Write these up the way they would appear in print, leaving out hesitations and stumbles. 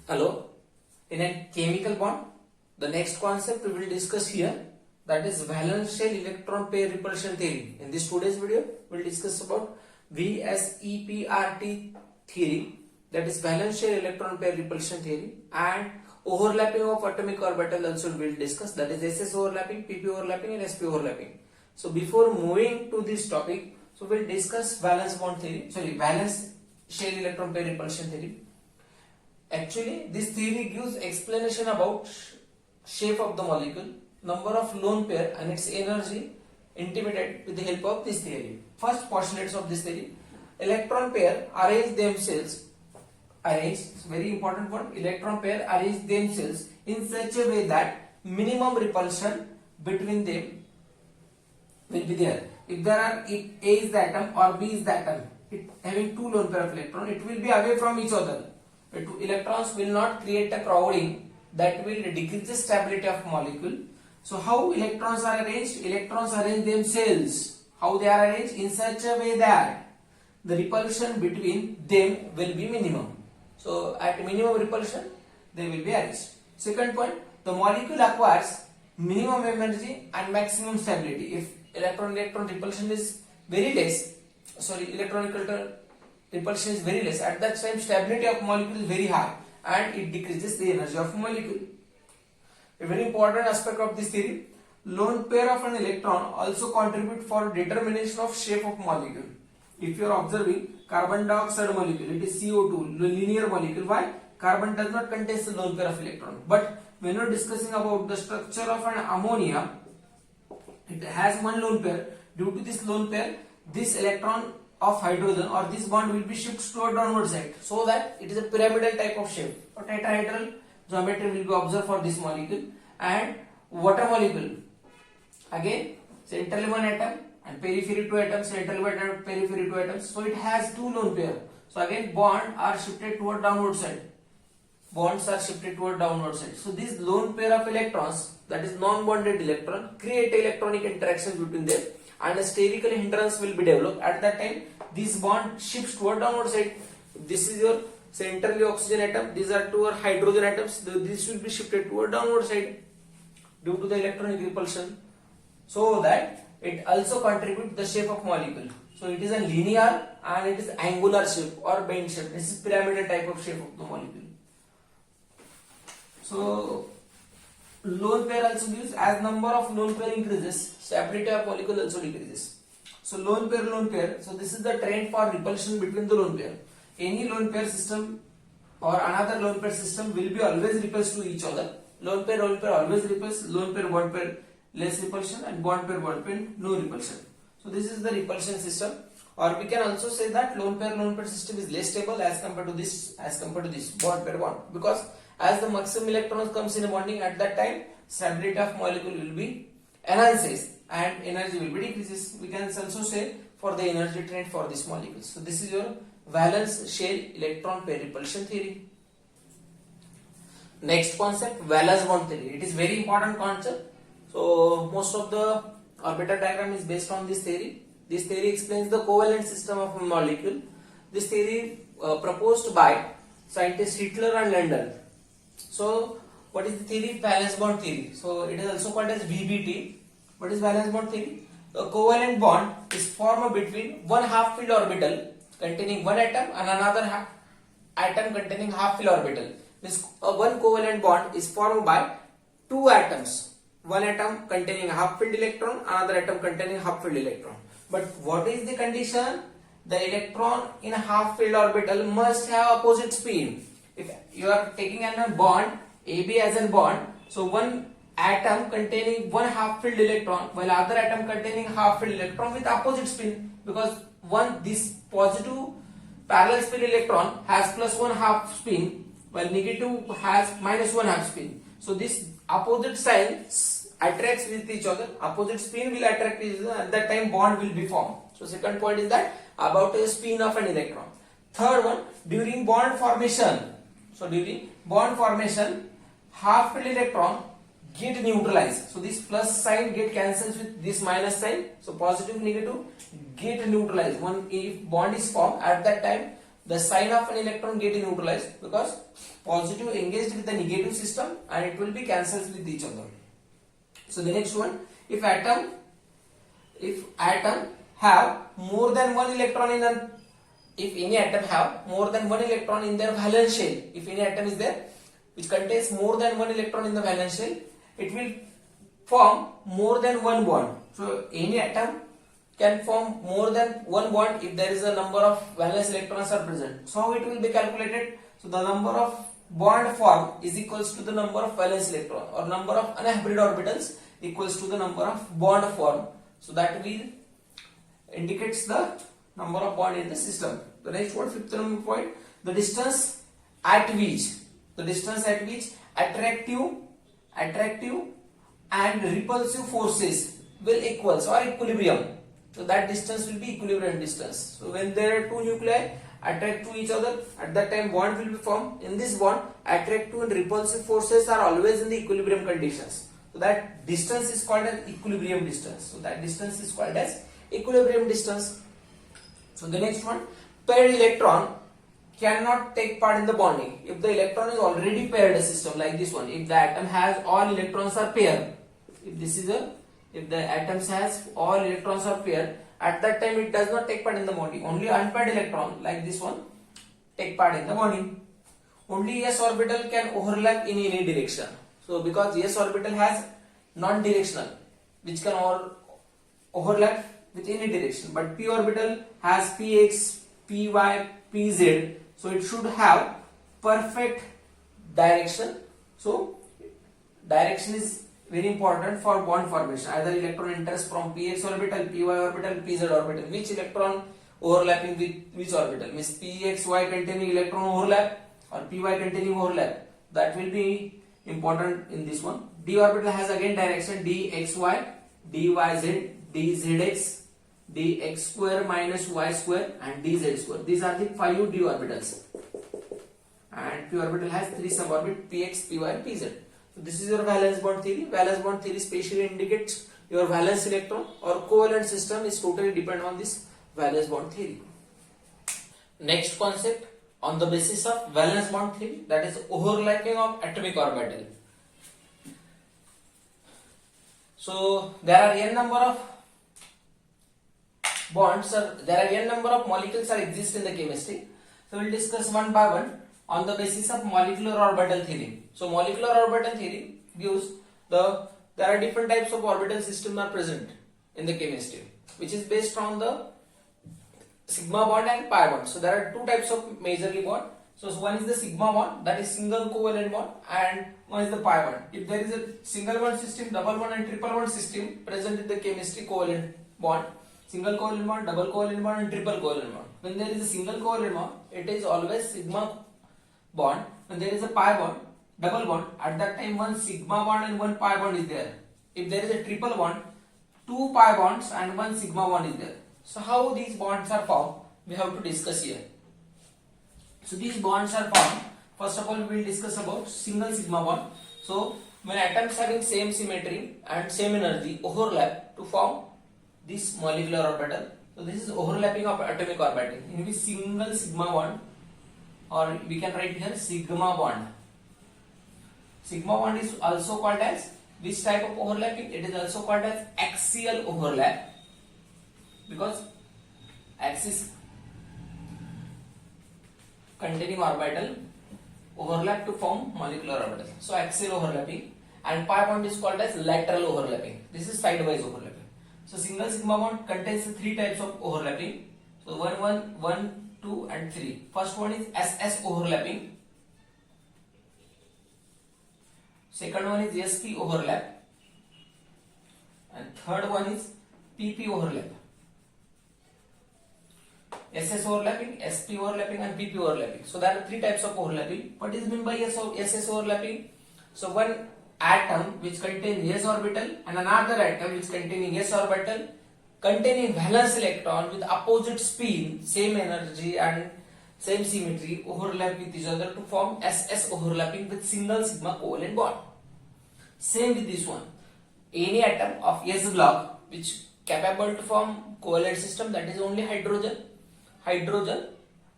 Hello. In a chemical bond, the next concept we will discuss here, that is valence shell electron pair repulsion theory. In this today's video, we will discuss about VSEPRT theory, that is valence shell electron pair repulsion theory, and overlapping of atomic orbital also we will discuss, that is SS overlapping, PP overlapping and SP overlapping. So before moving to this topic, so we will discuss valence shell electron pair repulsion theory. Actually, this theory gives explanation about shape of the molecule, number of lone pair and its energy intimated with the help of this theory. First postulates of this theory: electron pair arrange themselves, very important one, electron pair arrange themselves in such a way that minimum repulsion between them will be there. If A is the atom or B is the atom, it having two lone pair of electron, it will be away from each other. Electrons will not create a crowding that will decrease the stability of molecule. So how electrons are arranged? Electrons arrange themselves. How they are arranged? In such a way that the repulsion between them will be minimum. So at minimum repulsion they will be arranged. Second point, the molecule acquires minimum energy and maximum stability. If electron repulsion is very less, repulsion is very less, at that time stability of molecule is very high and it decreases the energy of molecule. A very important aspect of this theory, lone pair of an electron also contribute for determination of shape of molecule. If you are observing carbon dioxide molecule, it is CO2, linear molecule. Why? Carbon does not contain the lone pair of electron. But when you are discussing about the structure of an ammonia, it has one lone pair. Due to this lone pair, this electron of hydrogen or this bond will be shifted toward downward side, so that it is a pyramidal type of shape. Or tetrahedral geometry will be observed for this molecule. And water molecule, again centrally one atom and periphery two atoms, central one atom, periphery two atoms. So it has two lone pair. So again bonds are shifted toward downward side. So this lone pair of electrons, that is non-bonded electron, create electronic interactions between them, and a spherical hindrance will be developed. At that time, this bond shifts toward downward side. This is your centrally oxygen atom. These are two hydrogen atoms. This will be shifted toward downward side due to the electronic repulsion, so that it also contributes the shape of molecule. So it is a linear and it is angular shape or bend shape. This is pyramidal type of shape of the molecule. So lone pair also gives, as number of lone pair increases, stability of molecule also decreases. So lone pair. So this is the trend for repulsion between the lone pair. Any lone pair system or another lone pair system will be always repulsed to each other. Lone pair always repulse. Lone pair, bond pair less repulsion, and bond pair no repulsion. So this is the repulsion system. Or we can also say that lone pair system is less stable as compared to this bond pair bond, because as the maximum electrons comes in a bonding, at that time stability of molecule will be enhances and energy will be decreases. We can also say for the energy trend for this molecule. So this is your valence shell electron pair repulsion theory. Next concept, valence bond theory. It is very important concept. So most of the orbital diagram is based on this theory. This theory explains the covalent system of a molecule. This theory proposed by scientists Hitler and London. So what is the theory? Valence bond theory. So it is also called as VBT. What is valence bond theory? A covalent bond is formed between one half filled orbital containing one atom and another atom containing half filled orbital. Means one covalent bond is formed by two atoms. One atom containing a half filled electron, another atom containing half filled electron. But what is the condition? The electron in a half filled orbital must have opposite spin. If you are taking a bond AB as a bond, so one atom containing one half filled electron while other atom containing half filled electron with opposite spin, because this positive parallel spin electron has plus one half spin while negative has minus one half spin. So this opposite sign attracts with each other, opposite spin will attract each other, at that time bond will be formed. So second point is that about a spin of an electron. Third one, during bond formation. So during bond formation, half filled electron get neutralized. So this plus sign get cancels with this minus sign. So positive negative get neutralized. If bond is formed, at that time the sign of an electron get neutralized because positive engaged with the negative system and it will be cancelled with each other. So the next one, if atom have more than one electron in an, if any atom have more than one electron in their valence shell, if any atom is there which contains more than one electron in the valence shell, it will form more than one bond. So any atom can form more than one bond if there is a number of valence electrons are present. So how it will be calculated? So the number of bond formed is equals to the number of valence electron, or number of unhybrid orbitals equals to the number of bond formed. So that will indicates the number of bond in the system. The next one, fifth number point, the distance at which attractive and repulsive forces will equals or equilibrium. So that distance will be equilibrium distance. So when there are two nuclei attract to each other, at that time bond will be formed. In this bond, attractive and repulsive forces are always in the equilibrium conditions. So that distance is called as equilibrium distance. So that distance is called as equilibrium distance. So the next one, paired electron cannot take part in the bonding. If the electron is already paired a system like this one, if the atom has all electrons are paired, if the atoms has all electrons are paired, at that time it does not take part in the bonding. Only unpaired electron like this one take part in the bonding. Only s orbital can overlap in any direction. So because s orbital has non-directional which can overlap with any direction, but p orbital has px, py, pz, so it should have perfect direction. So direction is very important for bond formation. Either electron enters from px orbital, py orbital, pz orbital. Which electron overlapping with which orbital? Means pxy containing electron overlap or py containing overlap. That will be important in this one. D orbital has again direction dxy, dyz, dzx, dx square minus y square and dz square. These are the 5 d orbitals. And p orbital has 3 suborbit px, py and pz. So this is your valence bond theory. Valence bond theory specially indicates your valence electron or covalent system is totally dependent on this valence bond theory. Next concept on the basis of valence bond theory, that is overlapping of atomic orbital. So there are n number of bonds, there are n number of molecules are exist in the chemistry. So we will discuss one by one on the basis of molecular orbital theory. So molecular orbital theory gives there are different types of orbital system are present in the chemistry, which is based on the sigma bond and pi bond. So there are two types of majorly bond. So one is the sigma bond, that is single covalent bond, and one is the pi bond. If there is a single bond system, double bond and triple bond system present in the chemistry, covalent bond, single covalent bond, double covalent bond and triple covalent bond. When there is a single covalent bond, it is always sigma bond. When there is a pi bond, double bond, at that time one sigma bond and one pi bond is there. If there is a triple bond, two pi bonds and one sigma bond is there. So how these bonds are formed, we have to discuss here. So these bonds are formed. First of all, we will discuss about single sigma bond. So when atoms having same symmetry and same energy overlap to form this molecular orbital. So this is overlapping of atomic orbital in which single sigma bond, or we can write here sigma bond. Sigma bond is also called as which type of overlapping? It is also called as axial overlap, because axis containing orbital overlap to form molecular orbital. So axial overlapping. And pi bond is called as lateral overlapping. This is sidewise overlapping. So single sigma bond contains 3 types of overlapping. So 1, 2 and 3. First one is SS overlapping. Second one is SP overlap. And third one is PP overlap. SS overlapping, SP overlapping and PP overlapping. So there are 3 types of overlapping. What is meant by SS overlapping? So one atom which contains s orbital and another atom which containing s orbital containing valence electron with opposite spin, same energy and same symmetry overlap with each other to form SS overlapping with single sigma covalent bond. Same with this one. Any atom of S block which capable to form covalent system, that is only hydrogen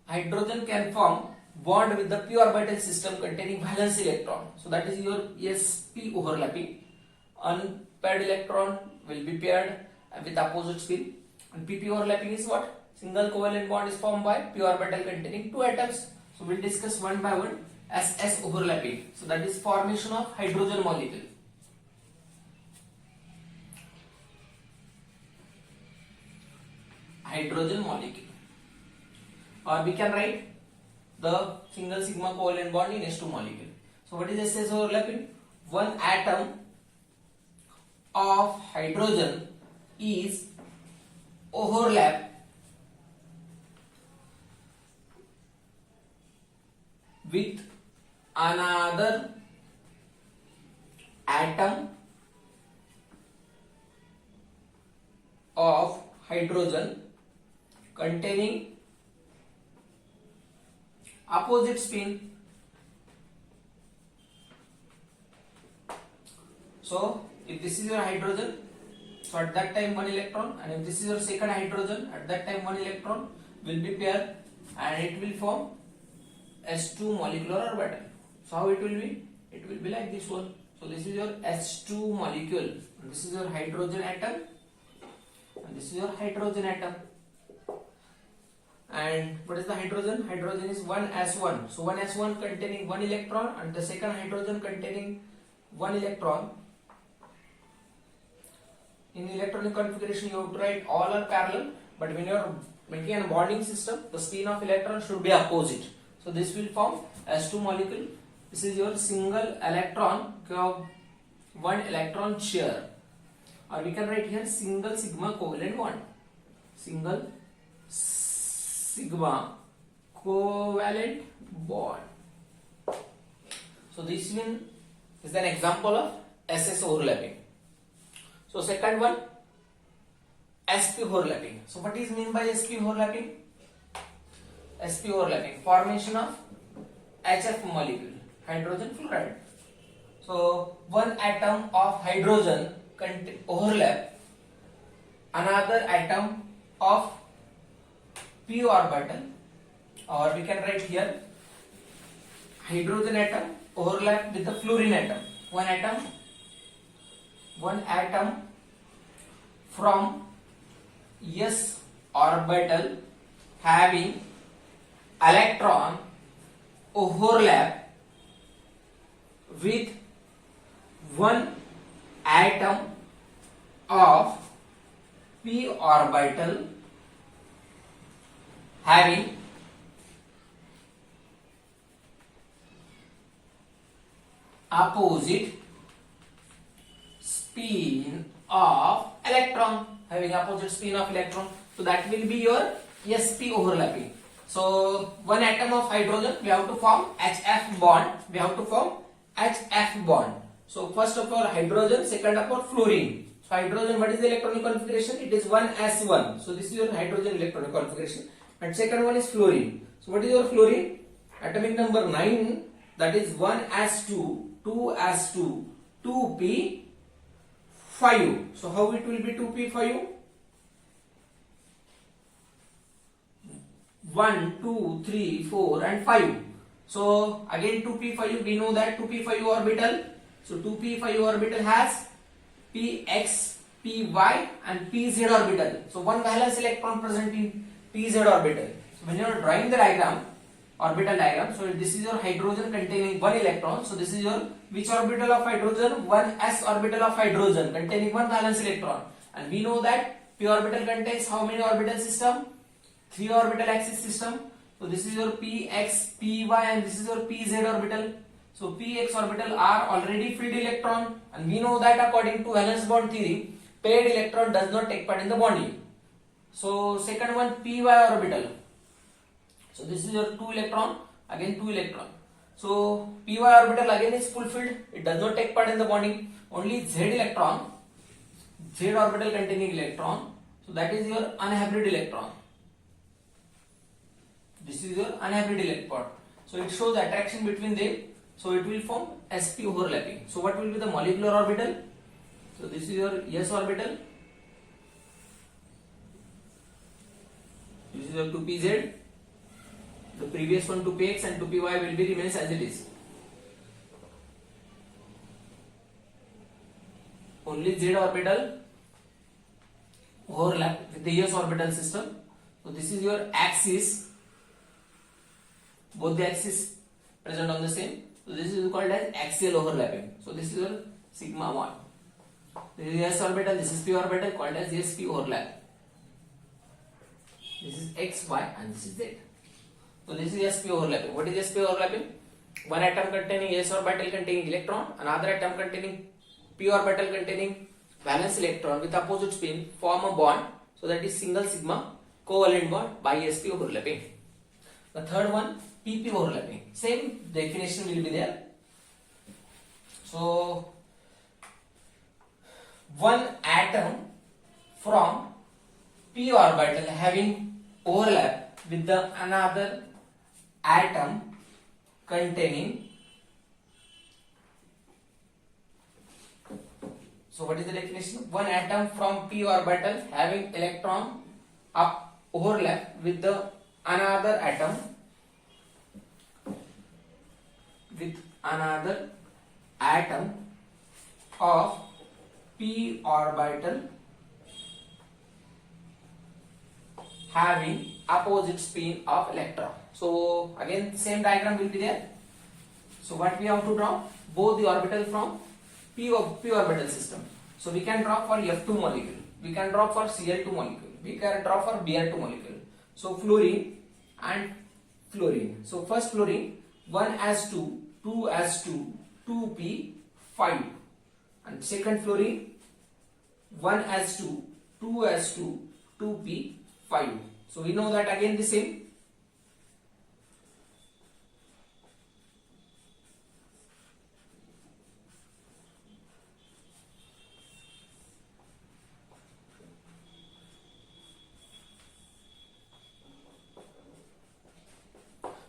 hydrogen can form bond with the p orbital system containing valence electron. So that is your sp overlapping. Unpaired electron will be paired with opposite spin. And pp overlapping is what? Single covalent bond is formed by p orbital containing two atoms. So we'll discuss one by one. SS overlapping. So that is formation of hydrogen molecule. Hydrogen molecule. Or we can write the single sigma covalent bond in H2 molecule. So what is SS overlapping? One atom of hydrogen is overlap with another atom of hydrogen containing opposite spin. So if this is your hydrogen, so at that time one electron, and if this is your second hydrogen, at that time one electron will be paired and it will form S2 molecular orbital. So how it will be? It will be like this one. So this is your H2 molecule, and this is your hydrogen atom, and this is your hydrogen atom. And what is the hydrogen? Hydrogen is 1s1. So 1s1 containing one electron, and the second hydrogen containing one electron. In electronic configuration, you have to write all are parallel, but when you are making a bonding system, the spin of electron should be opposite. So this will form S2 molecule. This is your single electron, one electron share, or we can write here single sigma covalent bond. Single sigma covalent bond. So this one is an example of SS overlapping. So second one, sp overlapping. So what is mean by sp overlapping? Sp overlapping, formation of HF molecule, hydrogen fluoride. So one atom of hydrogen overlap another atom of p orbital, or we can write here hydrogen atom overlap with the fluorine atom. One atom from s orbital having electron overlap with one atom of p orbital having opposite spin of electron, so that will be your sp overlapping. So one atom of hydrogen, we have to form HF bond. So first of all hydrogen, second of all fluorine. So hydrogen, what is the electronic configuration? It is 1s1. So this is your hydrogen electronic configuration. And second one is fluorine. So what is your fluorine? Atomic number 9, that is 1s2, 2s2, 2p5. So how it will be 2p5? 1, 2, 3, 4 and 5. So again 2p5, we know that 2p5 orbital. So 2p5 orbital has px, py and pz orbital. So one valence electron present in pz orbital. So when you are drawing the diagram, orbital diagram, so this is your hydrogen containing one electron. So this is your which orbital of hydrogen? 1s orbital of hydrogen containing one valence electron. And we know that p orbital contains how many orbital system? 3 orbital axis system. So this is your px, py and this is your pz orbital. So px orbital are already filled electron, and we know that according to valence bond theory, paired electron does not take part in the bonding. So second one, py orbital. So this is your 2 electron, again 2 electron. So py orbital again is fulfilled, it does not take part in the bonding. Only z electron, z orbital containing electron, so that is your unhybrid electron. This is your unhybrid electron. So it shows attraction between them. So it will form sp overlapping. So what will be the molecular orbital? So this is your s orbital. This is your 2pz. The previous one 2px and 2py will be remains as it is. Only z orbital overlap with the s orbital system. So this is your axis. Both the axes present on the same. So this is called as axial overlapping. So this is your sigma 1. This is s orbital. This is p orbital called as sp overlap. This is x, y, and this is z. So this is sp overlapping. What is sp overlapping? One atom containing s orbital containing electron, another atom containing p orbital containing valence electron with opposite spin form a bond. So that is single sigma covalent bond by sp overlapping. The third one, pp overlapping. Same definition will be there. So one atom from p orbital having overlap with the another atom containing. So what is the definition? One atom from p orbital having electron up overlap with the another atom of p orbital having opposite spin of electron. So again same diagram will be there. So what we have to draw? Both the orbital from p orbital system. So we can draw for F2 molecule, we can draw for Cl2 molecule, we can draw for Br2 molecule. So fluorine and fluorine. So first fluorine 1s2, 2s2, 2p, 5, and second fluorine 1s2, 2s2, 2p, 5. So we know that again the same.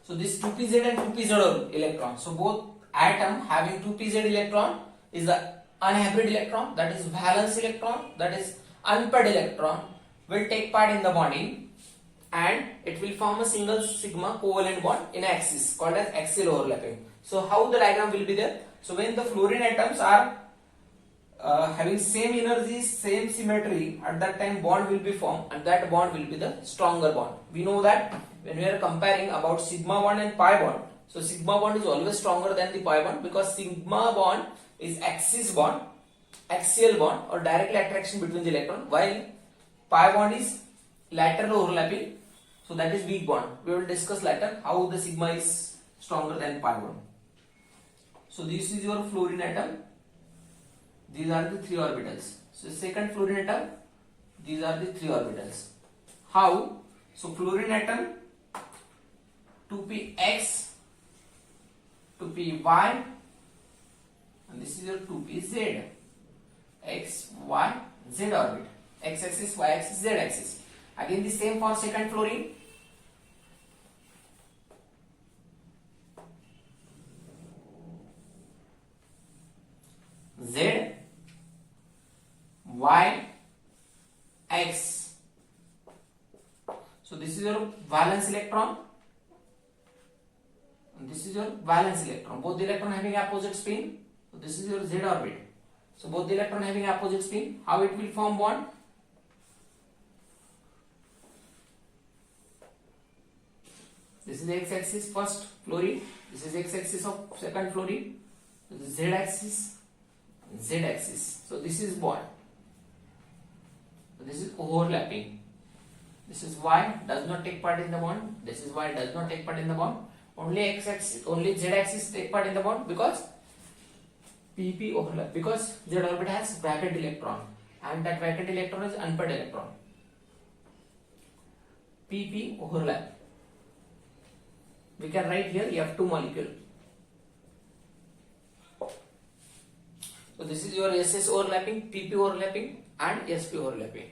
So this 2pz and 2pz electron. So both atom having 2pz electron is the unhybrid electron, that is valence electron, that is unpaired electron will take part in the bonding and it will form a single sigma covalent bond in axis called as axial overlapping. So how the diagram will be there? So when the fluorine atoms are having same energy, same symmetry, at that time bond will be formed and that bond will be the stronger bond. We know that when we are comparing about sigma bond and pi bond, so sigma bond is always stronger than the pi bond because sigma bond is axis bond, axial bond or directly attraction between the electron, while pi bond is lateral overlapping, so that is weak bond. We will discuss later how the sigma is stronger than pi bond. So this is your fluorine atom. These are the 3 orbitals. So second fluorine atom, these are the 3 orbitals. How? So fluorine atom 2px, 2py, and this is your 2pz, x, y, z orbit, x axis, y axis, z axis. Again the same for second fluorine. Z, y, x. So this is your valence electron and this is your valence electron. Both the electron having opposite spin. So this is your z orbit. So both the electron having opposite spin. How it will form bond? This is x axis first fluorine. This is x axis of second fluorine. This is z axis. Z axis. So this is bond. So this is overlapping. This is Y does not take part in the bond. This is Y does not take part in the bond. Only x axis, only Z axis take part in the bond because PP overlap. Because Z orbit has vacant electron and that vacant electron is unpaired electron. PP overlap. We can write here F2 molecule. So this is your SS overlapping, PP overlapping and SP overlapping.